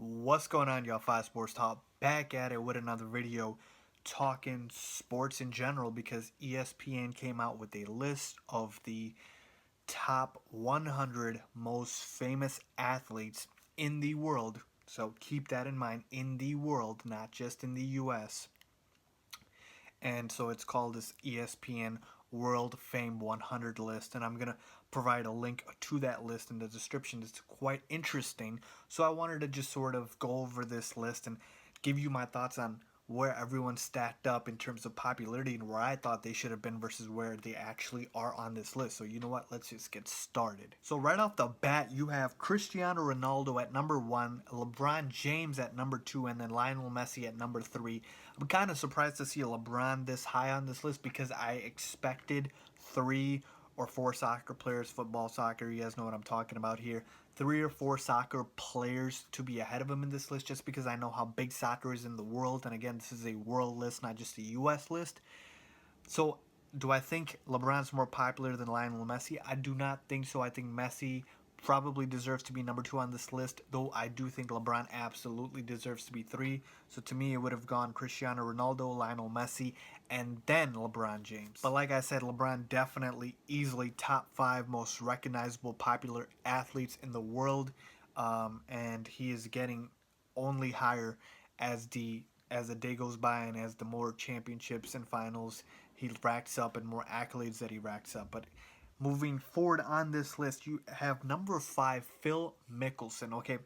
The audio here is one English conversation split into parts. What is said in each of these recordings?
What's going on, y'all? Five Sports Talk back at it with another video talking sports in general because ESPN came out with a list of the top 100 most famous athletes in the world. So keep that in mind, in the world, not just in the US. And so it's called this ESPN World Fame 100 list, and I'm going to provide a link to that list in the description. It's quite interesting. So I wanted to just sort of go over this list and give you my thoughts on where everyone stacked up in terms of popularity and where I thought they should have been versus where they actually are on this list. So you know what? Let's just get started. So right off the bat, you have Cristiano Ronaldo at number 1, LeBron James at number 2, and then Lionel Messi at number 3. I'm kind of surprised to see LeBron this high on this list because I expected 3 or 4 soccer players, football, soccer, you guys know what I'm talking about here, 3 or 4 soccer players to be ahead of him in this list just because I know how big soccer is in the world. And again, this is a world list, not just a US list. So do I think LeBron's more popular than Lionel Messi? I do not think so. I think Messi probably deserves to be number 2 on this list, though I do think LeBron absolutely deserves to be 3. So to me, it would have gone Cristiano Ronaldo, Lionel Messi, and then LeBron James. But like I said, LeBron definitely easily top 5 most recognizable, popular athletes in the world, and he is getting only higher as the day goes by and as the more championships and finals he racks up and more accolades that he racks up. But moving forward on this list, you have number 5, Phil Mickelson. Okay,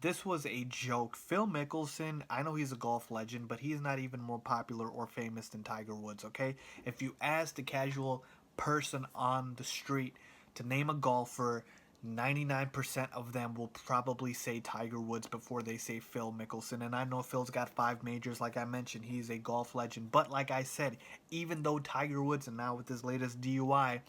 this was a joke. Phil Mickelson, I know he's a golf legend, but he's not even more popular or famous than Tiger Woods, okay? If you ask the casual person on the street to name a golfer, 99% of them will probably say Tiger Woods before they say Phil Mickelson. And I know Phil's got 5 majors, like I mentioned. He's a golf legend. But like I said, even though Tiger Woods, and now with his latest DUI,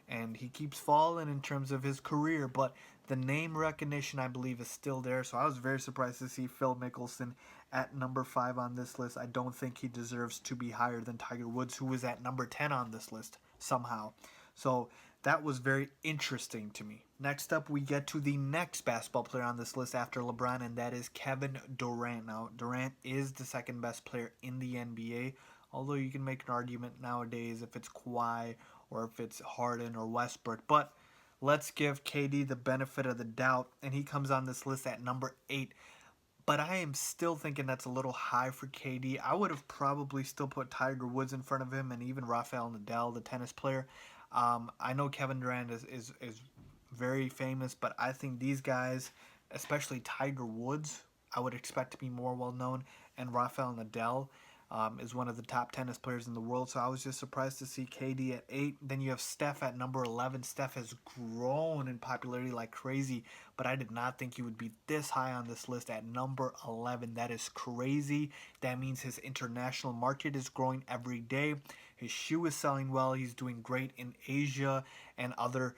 and he keeps falling in terms of his career, but the name recognition, I believe, is still there. So I was very surprised to see Phil Mickelson at number 5 on this list. I don't think he deserves to be higher than Tiger Woods, who is at number 10 on this list somehow. So that was very interesting to me. Next up, we get to the next basketball player on this list after LeBron, and that is Kevin Durant. Now, Durant is the second best player in the NBA, although you can make an argument nowadays if it's Kawhi or if it's Harden or Westbrook. But let's give KD the benefit of the doubt, and he comes on this list at number 8. But I am still thinking that's a little high for KD. I would have probably still put Tiger Woods in front of him and even Rafael Nadal, the tennis player. I know Kevin Durant is very famous, but I think these guys, especially Tiger Woods, I would expect to be more well known, and Rafael Nadal is one of the top tennis players in the world. So I was just surprised to see KD at 8. Then you have Steph at number 11. Steph has grown in popularity like crazy, but I did not think he would be this high on this list at number 11. That is crazy. That means his international market is growing every day. His shoe is selling well. He's doing great in Asia and other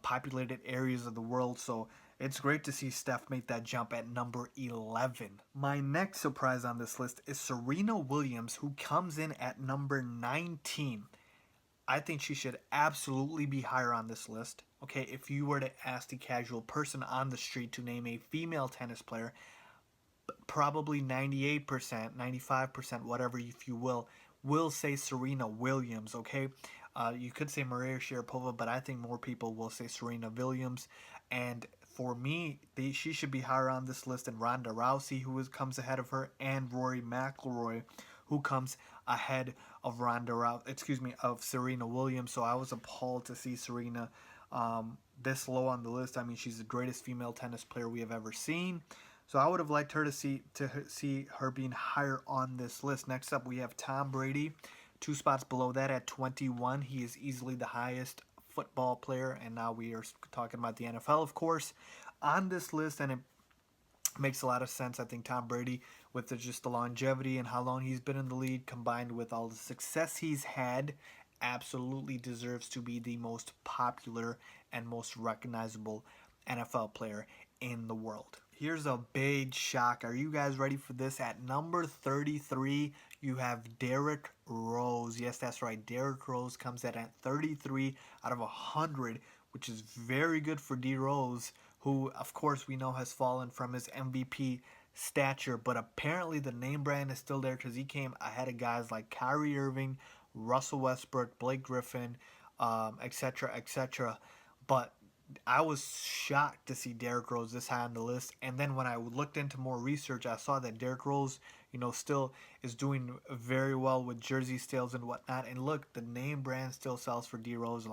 populated areas of the world. So it's great to see Steph make that jump at number 11. My next surprise on this list is Serena Williams, who comes in at number 19. I think she should absolutely be higher on this list. Okay, if you were to ask the casual person on the street to name a female tennis player, probably 98%, 95%, whatever, if you will say Serena Williams, okay? You could say Maria Sharapova, but I think more people will say Serena Williams. And for me, she should be higher on this list than Ronda Rousey, who comes ahead of her, and Rory McIlroy, who comes ahead of of Serena Williams. So I was appalled to see Serena this low on the list. I mean, she's the greatest female tennis player we have ever seen. So I would have liked her to see her being higher on this list. Next up, we have Tom Brady, 2 spots below that at 21. He is easily the highest football player, and now we are talking about the NFL, of course, on this list, and it makes a lot of sense. I think Tom Brady, with just the longevity and how long he's been in the league, combined with all the success he's had, absolutely deserves to be the most popular and most recognizable NFL player in the world. Here's a big shock. Are you guys ready for this? At number 33, you have Derrick Rose. Yes, that's right. Derrick Rose comes in at 33 out of 100, which is very good for D. Rose, who, of course, we know has fallen from his MVP stature, but apparently the name brand is still there because he came ahead of guys like Kyrie Irving, Russell Westbrook, Blake Griffin, etc., etc. But I was shocked to see Derrick Rose this high on the list. And then when I looked into more research, I saw that Derrick Rose, still is doing very well with jersey sales and whatnot. And look, the name brand still sells for D Rose.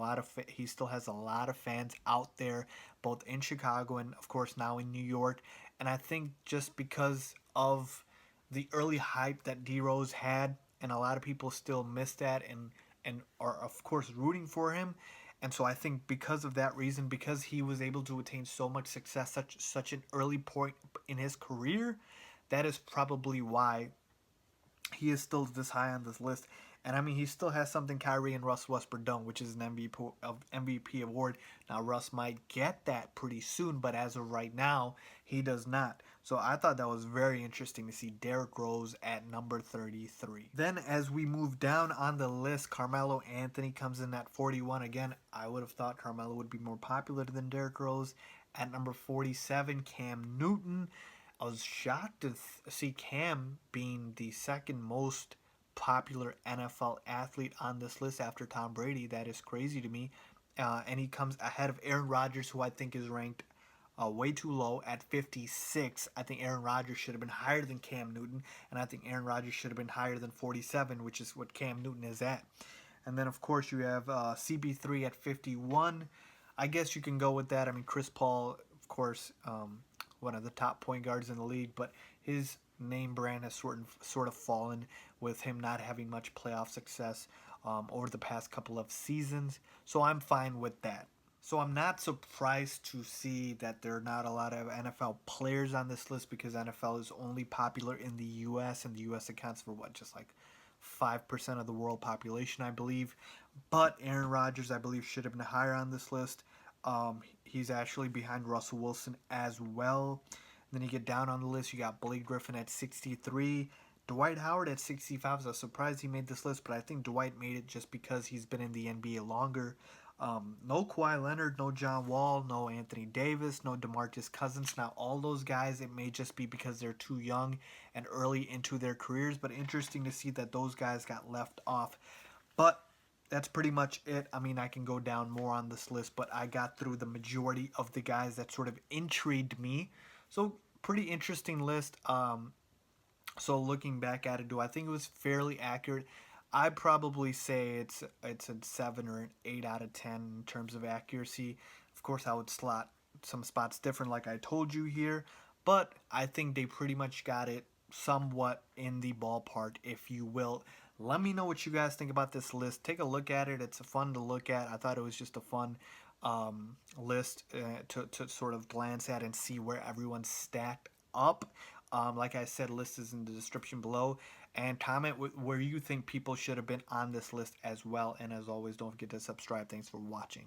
He still has a lot of fans out there, both in Chicago and of course now in New York. And I think just because of the early hype that D Rose had, and a lot of people still miss that and are of course rooting for him. And so I think because of that reason, because he was able to attain so much success, such an early point in his career, that is probably why he is still this high on this list. And I mean, he still has something Kyrie and Russ Westbrook don't, which is an MVP award. Now, Russ might get that pretty soon, but as of right now, he does not. So I thought that was very interesting to see Derrick Rose at number 33. Then as we move down on the list, Carmelo Anthony comes in at 41. Again, I would have thought Carmelo would be more popular than Derrick Rose. At number 47, Cam Newton. I was shocked to see Cam being the second most popular NFL athlete on this list after Tom Brady. That is crazy to me. And he comes ahead of Aaron Rodgers, who I think is ranked way too low at 56. I think Aaron Rodgers should have been higher than Cam Newton, and I think Aaron Rodgers should have been higher than 47, which is what Cam Newton is at. And then, of course, you have CB3 at 51. I guess you can go with that. I mean, Chris Paul, of course, one of the top point guards in the league, but his name brand has sort of fallen with him not having much playoff success over the past couple of seasons. So I'm fine with that. So I'm not surprised to see that there are not a lot of NFL players on this list because NFL is only popular in the U.S. and the U.S. accounts for just like 5% of the world population, I believe. But Aaron Rodgers, I believe, should have been higher on this list. He's actually behind Russell Wilson as well. And then you get down on the list, you got Blake Griffin at 63. Dwight Howard at 65. I was surprised he made this list, but I think Dwight made it just because he's been in the NBA longer. No Kawhi Leonard, no John Wall, no Anthony Davis, no DeMarcus Cousins. Now, all those guys, it may just be because they're too young and early into their careers, but interesting to see that those guys got left off. But that's pretty much it. I mean, I can go down more on this list, but I got through the majority of the guys that sort of intrigued me. So, pretty interesting list. So looking back at it, do I think it was fairly accurate? I'd probably say it's a 7 or an 8 out of 10 in terms of accuracy. Of course, I would slot some spots different like I told you here, but I think they pretty much got it somewhat in the ballpark, if you will. Let me know what you guys think about this list. Take a look at it. It's fun to look at. I thought it was just a fun list to sort of glance at and see where everyone's stacked up. Like I said, list is in the description below. And comment where you think people should have been on this list as well. And as always, don't forget to subscribe. Thanks for watching.